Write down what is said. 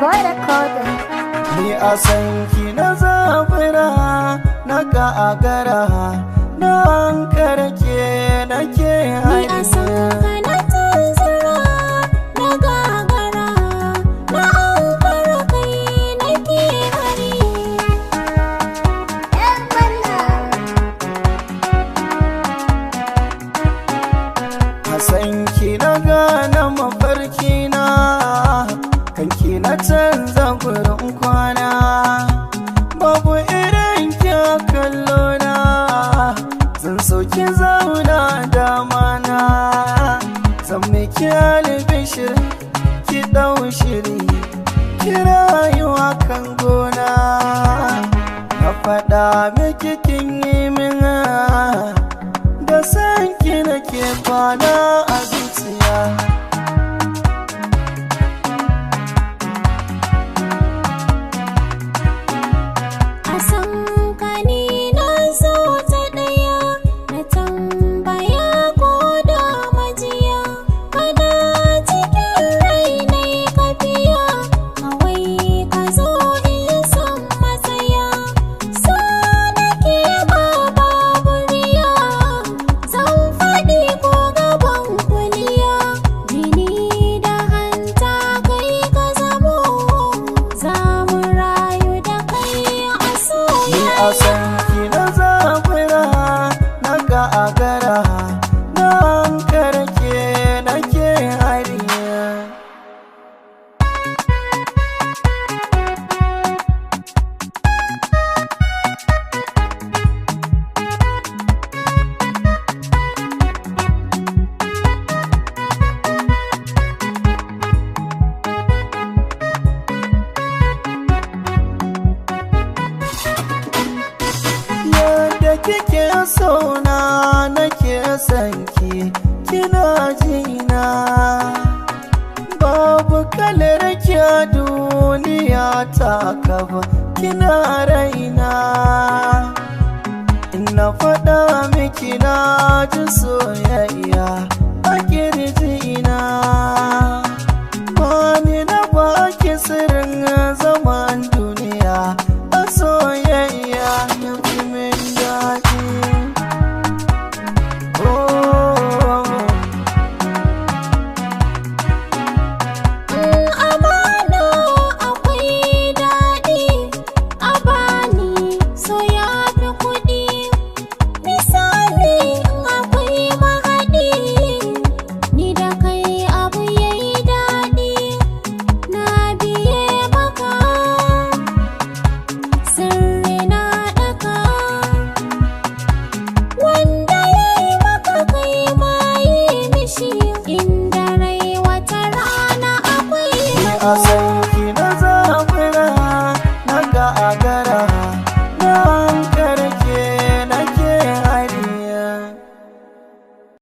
boy recording. Ni a san ki na zabura na gagara na hankarke nake Ni a san ka na tunzura na gagara na ankara kai nake hari. A san ki na gane mafarki na kanki na canza gurin kwana babu irin kya kallo na zan sauki zauna dama na zan miki albishir ki dau shiri ki rayuwa kan gona na faɗa miki kin yi min da san ki nake kwana a zuciya. A san ki na zabura na gagara na hankarke nake hariya. Da kike sona nake sanki kina jina babu kalar kya duniya ta kaba kina raina ina faɗa miki na ji soyayya